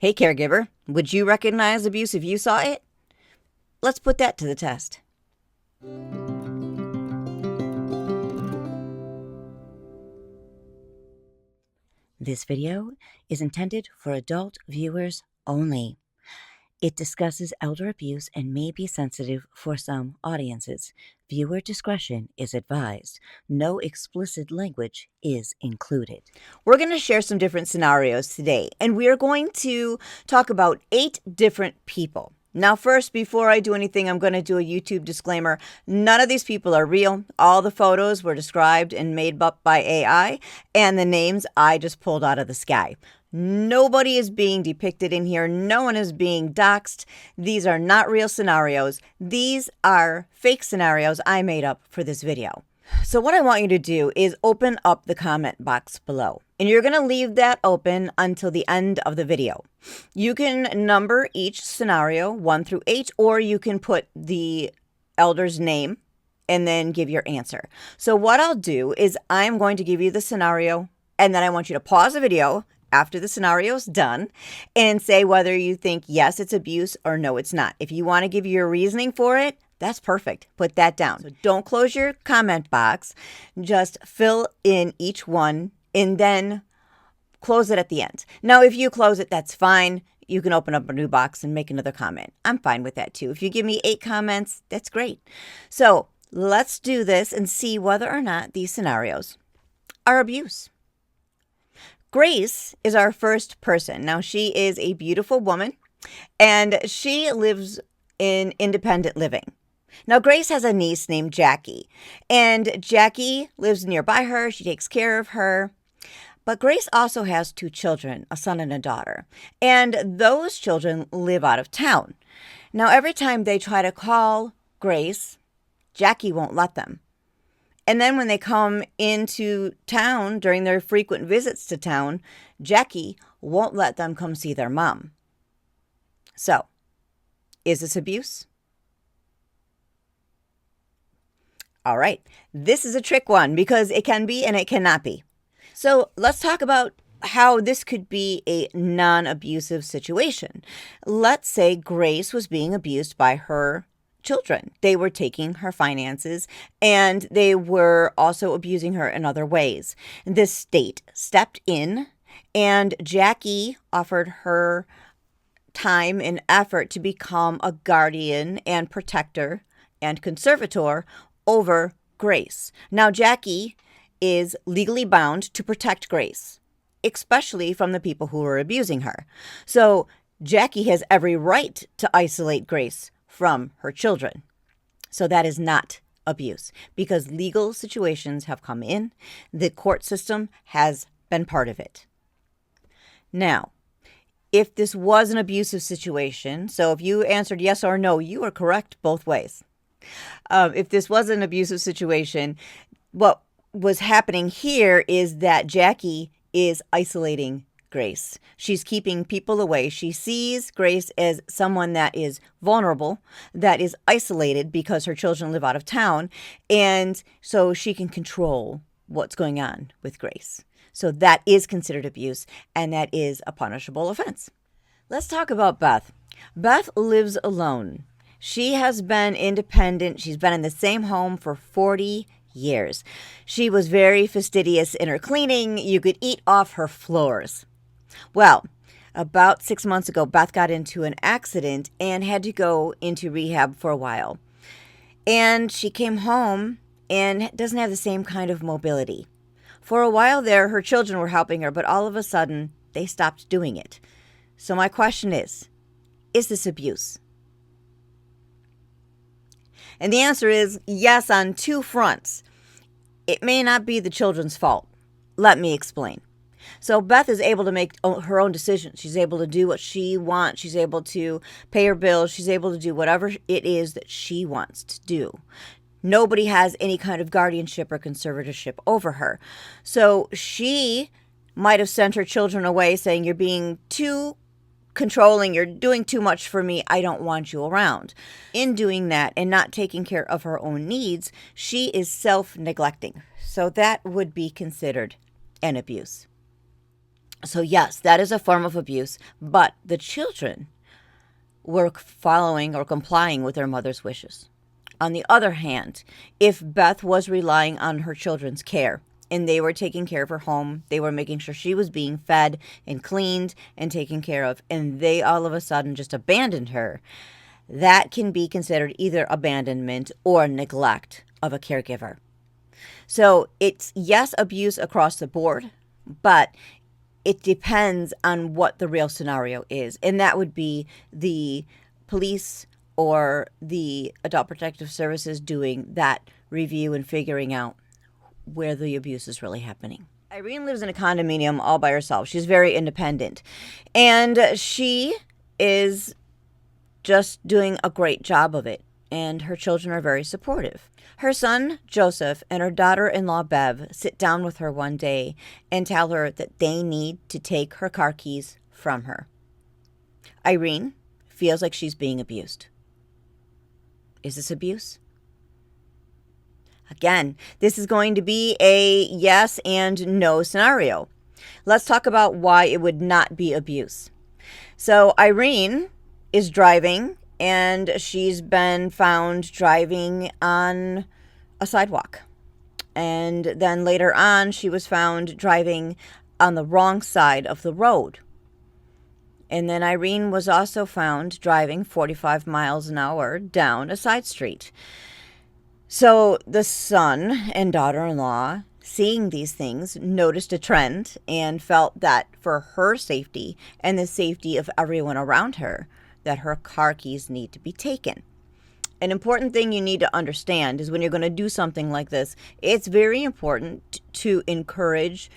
Hey, caregiver, would you recognize abuse if you saw it? Let's put that to the test. This video is intended for adult viewers only. It discusses elder abuse and may be sensitive for some audiences. Viewer discretion is advised. No explicit language is included. We're going to share some different scenarios today, and we are going to talk about 8 different people. Now, first, before I do anything, I'm going to do a YouTube disclaimer. None of these people are real. All the photos were described and made up by AI, and the names I just pulled out of the sky. Nobody is being depicted in here. No one is being doxxed. These are not real scenarios. These are fake scenarios I made up for this video. So what I want you to do is open up the comment box below. And you're going to leave that open until the end of the video. You can number each scenario 1 through 8, or you can put the elder's name and then give your answer. So what I'll do is I'm going to give you the scenario, and then I want you to pause the video after the scenario is done and say whether you think, yes, it's abuse or no, it's not. If you want to give your reasoning for it, that's perfect. Put that down. So don't close your comment box. Just fill in each one and then close it at the end. Now, if you close it, that's fine. You can open up a new box and make another comment. I'm fine with that too. If you give me 8 comments, that's great. So let's do this and see whether or not these scenarios are abuse. Grace is our first person. Now, she is a beautiful woman, and she lives in independent living. Now, Grace has a niece named Jackie, and Jackie lives nearby her. She takes care of her. But Grace also has 2 children, a son and a daughter, and those children live out of town. Now, every time they try to call Grace, Jackie won't let them. And then when they come into town during their frequent visits to town, Jackie won't let them come see their mom. So, is this abuse? All right, this is a trick one because it can be and it cannot be. So let's talk about how this could be a non-abusive situation. Let's say Grace was being abused by her children. They were taking her finances and they were also abusing her in other ways. The state stepped in and Jackie offered her time and effort to become a guardian and protector and conservator over Grace. Now, Jackie is legally bound to protect Grace, especially from the people who are abusing her. So Jackie has every right to isolate Grace from her children. So that is not abuse because legal situations have come in. The court system has been part of it. Now, if this was an abusive situation, so if you answered yes or no, you are correct both ways. If this was an abusive situation, what was happening here is that Jackie is isolating Grace. She's keeping people away. She sees Grace as someone that is vulnerable, that is isolated because her children live out of town, and so she can control what's going on with Grace. So that is considered abuse, and that is a punishable offense. Let's talk about Beth. Beth lives alone. She has been independent. She's been in the same home for 40 years. She was very fastidious in her cleaning. You could eat off her floors. Well, about 6 months ago, Beth got into an accident and had to go into rehab for a while. And she came home and doesn't have the same kind of mobility. For a while there, her children were helping her, but all of a sudden, they stopped doing it. So my question is this abuse? And the answer is yes on 2 fronts. It may not be the children's fault. Let me explain. So Beth is able to make her own decisions. She's able to do what she wants. She's able to pay her bills. She's able to do whatever it is that she wants to do. Nobody has any kind of guardianship or conservatorship over her. So she might have sent her children away saying, you're being too controlling, you're doing too much for me, I don't want you around. In doing that and not taking care of her own needs, she is self-neglecting. So that would be considered an abuse. So yes, that is a form of abuse, but the children were following or complying with their mother's wishes. On the other hand, if Beth was relying on her children's care and they were taking care of her home, they were making sure she was being fed and cleaned and taken care of, and they all of a sudden just abandoned her, that can be considered either abandonment or neglect of a caregiver. So it's, yes, abuse across the board, but it depends on what the real scenario is. And that would be the police or the Adult Protective Services doing that review and figuring out where the abuse is really happening. Irene lives in a condominium all by herself. She's very independent. And she is just doing a great job of it. And her children are very supportive. Her son, Joseph, and her daughter-in-law, Bev, sit down with her one day and tell her that they need to take her car keys from her. Irene feels like she's being abused. Is this abuse? Again, this is going to be a yes and no scenario. Let's talk about why it would not be abuse. So Irene is driving, and she's been found driving on a sidewalk. And then later on, she was found driving on the wrong side of the road. And then Irene was also found driving 45 miles an hour down a side street. So the son and daughter-in-law, seeing these things, noticed a trend and felt that for her safety and the safety of everyone around her, that her car keys need to be taken. An important thing you need to understand is when you're going to do something like this, it's very important to encourage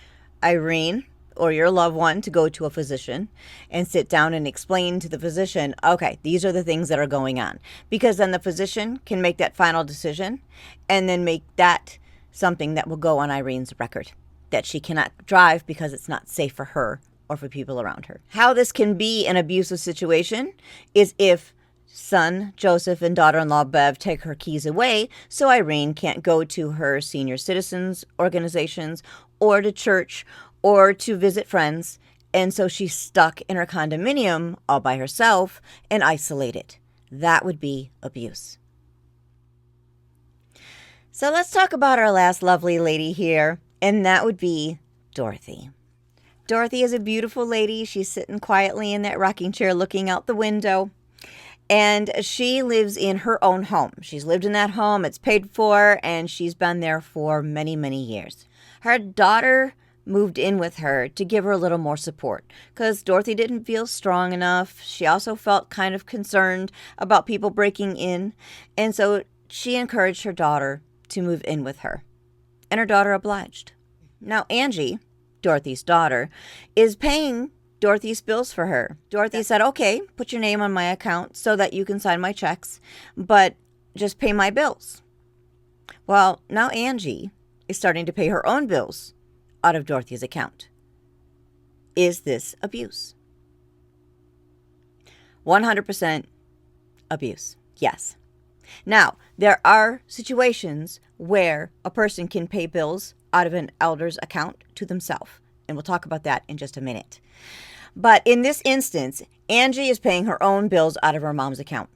Irene or your loved one to go to a physician and sit down and explain to the physician, okay, these are the things that are going on. Because then the physician can make that final decision and then make that something that will go on Irene's record, that she cannot drive because it's not safe for her or for people around her. How this can be an abusive situation is if son Joseph and daughter-in-law Bev take her keys away so Irene can't go to her senior citizens organizations or to church or to visit friends, and so she's stuck in her condominium all by herself and isolated. That would be abuse. So let's talk about our last lovely lady here, and that would be Dorothy. Dorothy is a beautiful lady. She's sitting quietly in that rocking chair looking out the window. And she lives in her own home. She's lived in that home. It's paid for, and she's been there for many, many years. Her daughter moved in with her to give her a little more support because Dorothy didn't feel strong enough. She also felt kind of concerned about people breaking in. And so she encouraged her daughter to move in with her. And her daughter obliged. Now, Angie, Dorothy's daughter, is paying Dorothy's bills for her. Dorothy said, okay, put your name on my account so that you can sign my checks, but just pay my bills. Well, now Angie is starting to pay her own bills out of Dorothy's account. Is this abuse? 100% abuse. Yes. Now, there are situations where a person can pay bills out of an elder's account to themselves, and we'll talk about that in just a minute. But in this instance, Angie is paying her own bills out of her mom's account.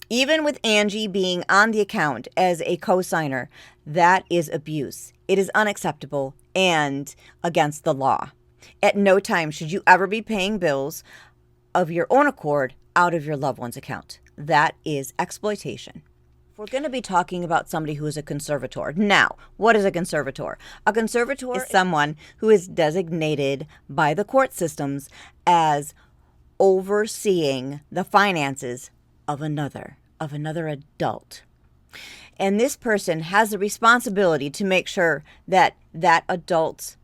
Even with Angie being on the account as a co-signer, that is abuse. It is unacceptable and against the law. At no time should you ever be paying bills of your own accord out of your loved one's account. That is exploitation. We're going to be talking about somebody who is a conservator. Now, what is a conservator? A conservator is someone who is designated by the court systems as overseeing the finances of another adult. And this person has the responsibility to make sure that that adult's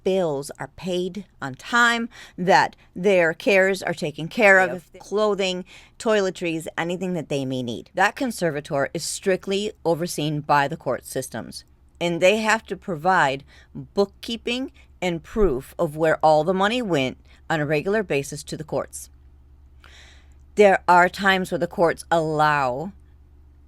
bills are paid on time, that their cares are taken care of, clothing, toiletries, anything that they may need. That conservator is strictly overseen by the court systems, and they have to provide bookkeeping and proof of where all the money went on a regular basis to the courts. There are times where the courts allow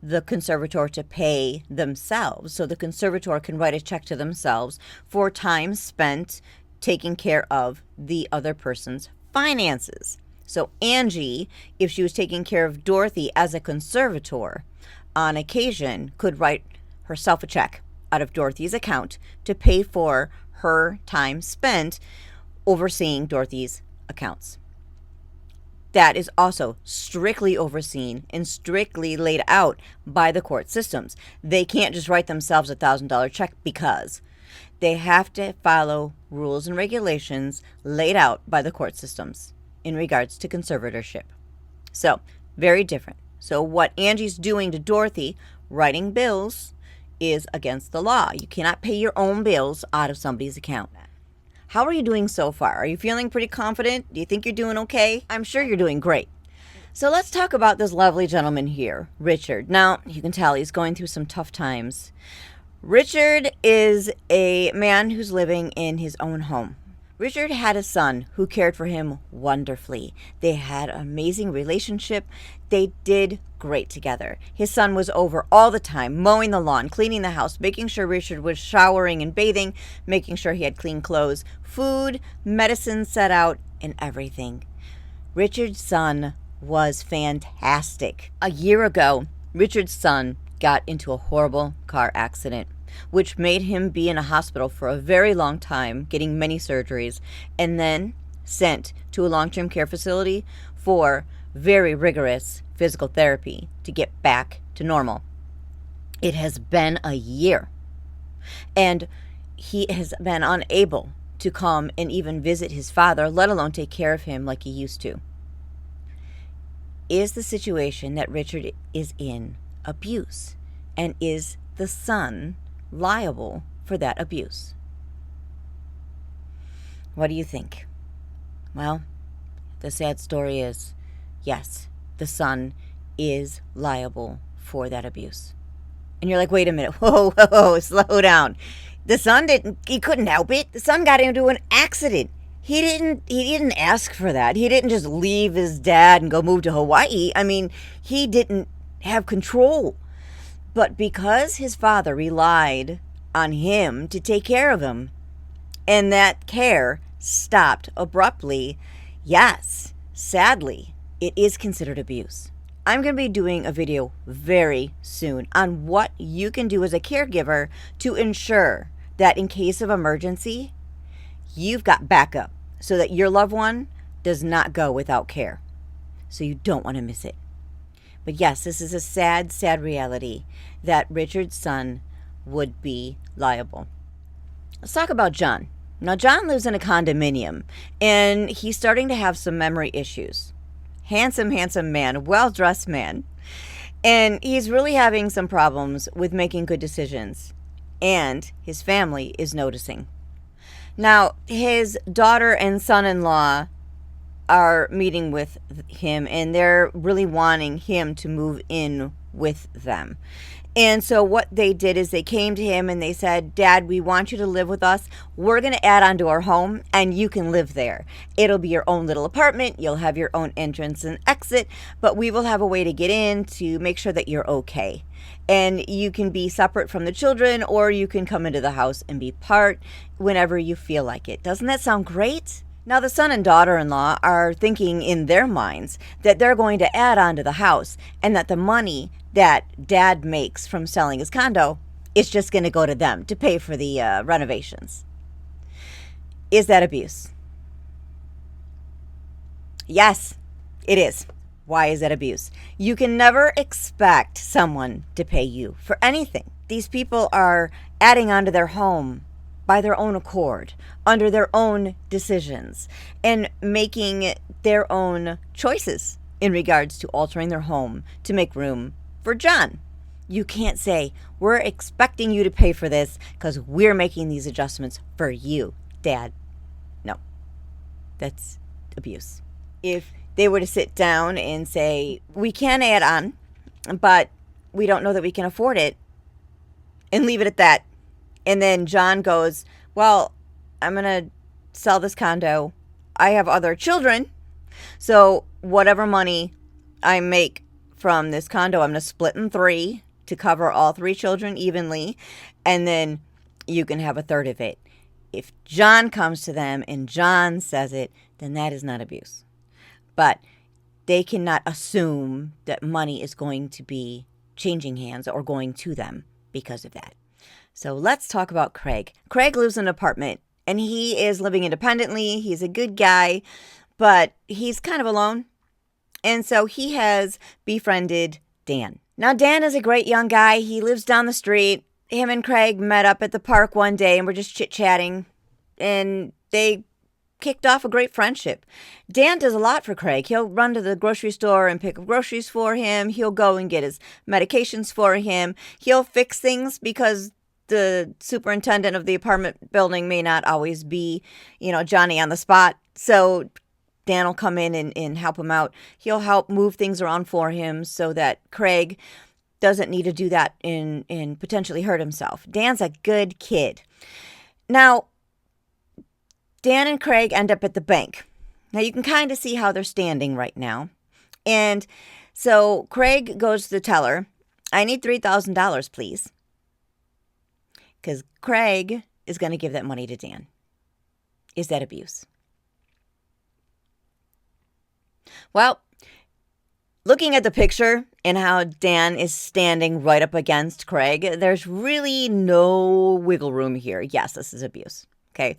the conservator to pay themselves. So the conservator can write a check to themselves for time spent taking care of the other person's finances. So Angie, if she was taking care of Dorothy as a conservator, on occasion could write herself a check out of Dorothy's account to pay for her time spent overseeing Dorothy's accounts. That is also strictly overseen and strictly laid out by the court systems. They can't just write themselves $1,000 check because they have to follow rules and regulations laid out by the court systems in regards to conservatorship. So, very different. So what Angie's doing to Dorothy, writing bills, is against the law. You cannot pay your own bills out of somebody's account. How are you doing so far? Are you feeling pretty confident? Do you think you're doing okay? I'm sure you're doing great. So let's talk about this lovely gentleman here, Richard. Now, you can tell he's going through some tough times. Richard is a man who's living in his own home. Richard had a son who cared for him wonderfully. They had an amazing relationship. They did great together. His son was over all the time, mowing the lawn, cleaning the house, making sure Richard was showering and bathing, making sure he had clean clothes, food, medicine set out, and everything. Richard's son was fantastic. A year ago, Richard's son got into a horrible car accident, which made him be in a hospital for a very long time, getting many surgeries, and then sent to a long-term care facility for very rigorous physical therapy to get back to normal. It has been a year, and he has been unable to come and even visit his father, let alone take care of him like he used to. Is the situation that Richard is in abuse? And is the son liable for that abuse? What do you think? Well, the sad story is, yes, the son is liable for that abuse. And you're like, wait a minute, whoa, slow down. The son he couldn't help it. The son got into an accident. He didn't ask for that. He didn't just leave his dad and go move to Hawaii. I mean, he didn't have control. But because his father relied on him to take care of him, and that care stopped abruptly, yes, sadly, it is considered abuse. I'm going to be doing a video very soon on what you can do as a caregiver to ensure that in case of emergency, you've got backup so that your loved one does not go without care. So you don't want to miss it. But yes, this is a sad, sad reality that Richard's son would be liable. Let's talk about John. Now, John lives in a condominium, and he's starting to have some memory issues. Handsome man, well-dressed man. And he's really having some problems with making good decisions. And his family is noticing. Now, his daughter and son-in-law are meeting with him, and they're really wanting him to move in with them. And so what they did is they came to him and they said, Dad, we want you to live with us. We're going to add on to our home and you can live there. It'll be your own little apartment. You'll have your own entrance and exit, but we will have a way to get in to make sure that you're okay. And you can be separate from the children, or you can come into the house and be part whenever you feel like it. Doesn't that sound great? Now, the son and daughter-in-law are thinking in their minds that they're going to add on to the house and that the money that Dad makes from selling his condo is just going to go to them to pay for the renovations. Is that abuse? Yes, it is. Why is that abuse? You can never expect someone to pay you for anything. These people are adding on to their home by their own accord, under their own decisions, and making their own choices in regards to altering their home to make room for John. You can't say, we're expecting you to pay for this because we're making these adjustments for you, Dad. No, that's abuse. If they were to sit down and say, we can add on, but we don't know that we can afford it, and leave it at that. And then John goes, well, I'm going to sell this condo. I have other children. So whatever money I make from this condo, I'm going to split in 3 to cover all 3 children evenly. And then you can have a third of it. If John comes to them and John says it, then that is not abuse. But they cannot assume that money is going to be changing hands or going to them because of that. So let's talk about Craig. Craig lives in an apartment, and he is living independently. He's a good guy, but he's kind of alone. And so he has befriended Dan. Now, Dan is a great young guy. He lives down the street. Him and Craig met up at the park one day and were just chit-chatting, and they kicked off a great friendship. Dan does a lot for Craig. He'll run to the grocery store and pick up groceries for him. He'll go and get his medications for him. He'll fix things because the superintendent of the apartment building may not always be, Johnny on the spot. So Dan will come in and help him out. He'll help move things around for him so that Craig doesn't need to do that and potentially hurt himself. Dan's a good kid. Now, Dan and Craig end up at the bank. Now, you can kind of see how they're standing right now. And so Craig goes to the teller. I need $3,000, please. Because Craig is going to give that money to Dan. Is that abuse? Well, looking at the picture and how Dan is standing right up against Craig, there's really no wiggle room here. Yes, this is abuse. Okay.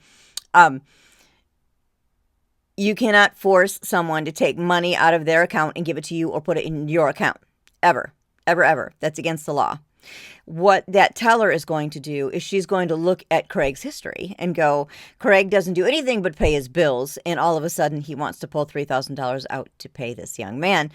You cannot force someone to take money out of their account and give it to you or put it in your account. Ever. Ever, ever. That's against the law. What that teller is going to do is she's going to look at Craig's history and go, Craig doesn't do anything but pay his bills, and all of a sudden he wants to pull $3,000 out to pay this young man.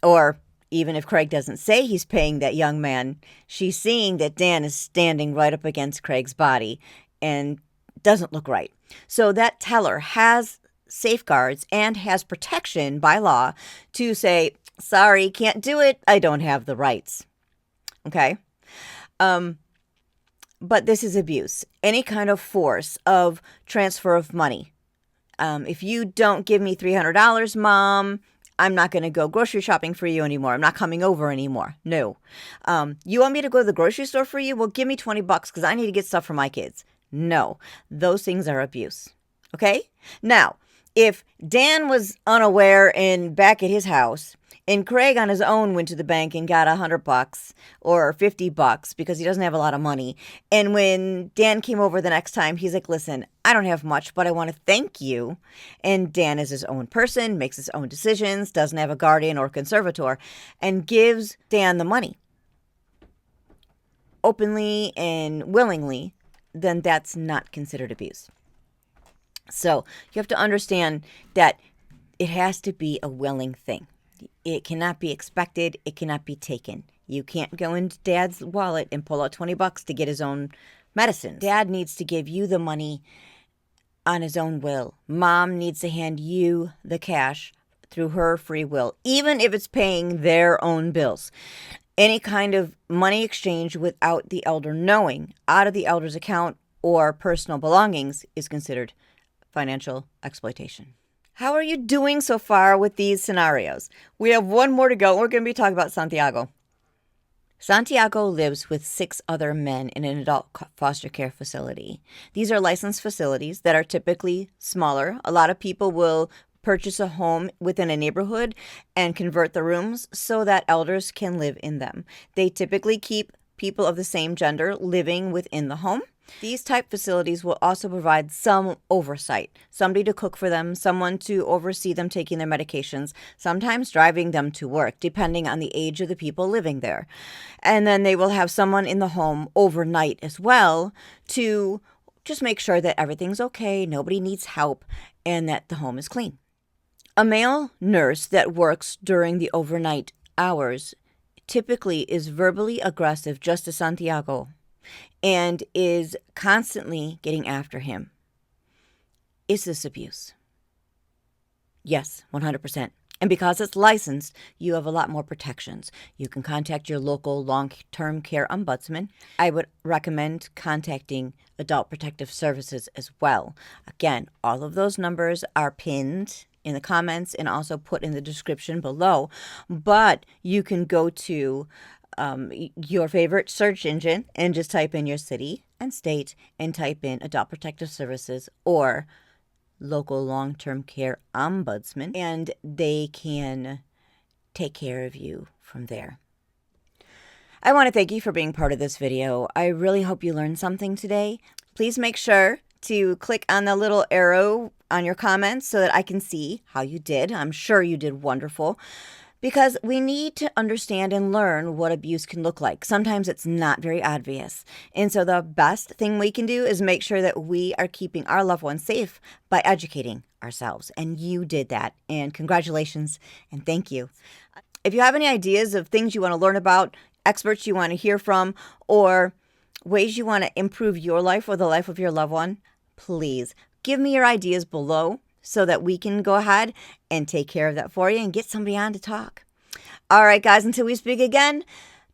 Or even if Craig doesn't say he's paying that young man, she's seeing that Dan is standing right up against Craig's body and doesn't look right. So that teller has safeguards and has protection by law to say, sorry, can't do it. I don't have the rights. Okay. But this is abuse. Any kind of force of transfer of money. If you don't give me $300, Mom, I'm not going to go grocery shopping for you anymore. I'm not coming over anymore. No. You want me to go to the grocery store for you? Well, give me $20 because I need to get stuff for my kids. No, those things are abuse. Okay? Now, if Dan was unaware and back at his house, and Craig on his own went to the bank and got $100 or $50 because he doesn't have a lot of money. And when Dan came over the next time, he's like, listen, I don't have much, but I want to thank you. And Dan is his own person, makes his own decisions, doesn't have a guardian or conservator, and gives Dan the money openly and willingly, then that's not considered abuse. So you have to understand that it has to be a willing thing. It cannot be expected. It cannot be taken. You can't go into Dad's wallet and pull out $20 to get his own medicine. Dad needs to give you the money on his own will. Mom needs to hand you the cash through her free will, even if it's paying their own bills. Any kind of money exchange without the elder knowing out of the elder's account or personal belongings is considered financial exploitation. How are you doing so far with these scenarios? We have one more to go. We're going to be talking about Santiago. Santiago lives with 6 other men in an adult foster care facility. These are licensed facilities that are typically smaller. A lot of people will purchase a home within a neighborhood and convert the rooms so that elders can live in them. They typically keep people of the same gender living within the home. These type facilities will also provide some oversight, somebody to cook for them, someone to oversee them taking their medications, sometimes driving them to work, depending on the age of the people living there. And then they will have someone in the home overnight as well to just make sure that everything's okay, nobody needs help, and that the home is clean. A male nurse that works during the overnight hours typically is verbally aggressive just to Santiago and is constantly getting after him. Is this abuse? Yes, 100%. And because it's licensed, you have a lot more protections. You can contact your local long-term care ombudsman. I would recommend contacting Adult Protective Services as well. Again, all of those numbers are pinned in the comments and also put in the description below. But you can go to your favorite search engine and just type in your city and state and type in Adult Protective Services or local long-term care ombudsman, and they can take care of you from there. I want to thank you for being part of this video. I really hope you learned something today. Please make sure to click on the little arrow on your comments so that I can see how you did. I'm sure you did wonderful, because we need to understand and learn what abuse can look like. Sometimes it's not very obvious. And so the best thing we can do is make sure that we are keeping our loved ones safe by educating ourselves. And you did that. And congratulations and thank you. If you have any ideas of things you want to learn about, experts you want to hear from, or ways you want to improve your life or the life of your loved one, please give me your ideas below so that we can go ahead and take care of that for you and get somebody on to talk. All right, guys, until we speak again,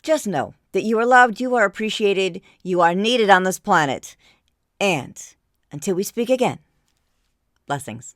just know that you are loved, you are appreciated, you are needed on this planet. And until we speak again, blessings.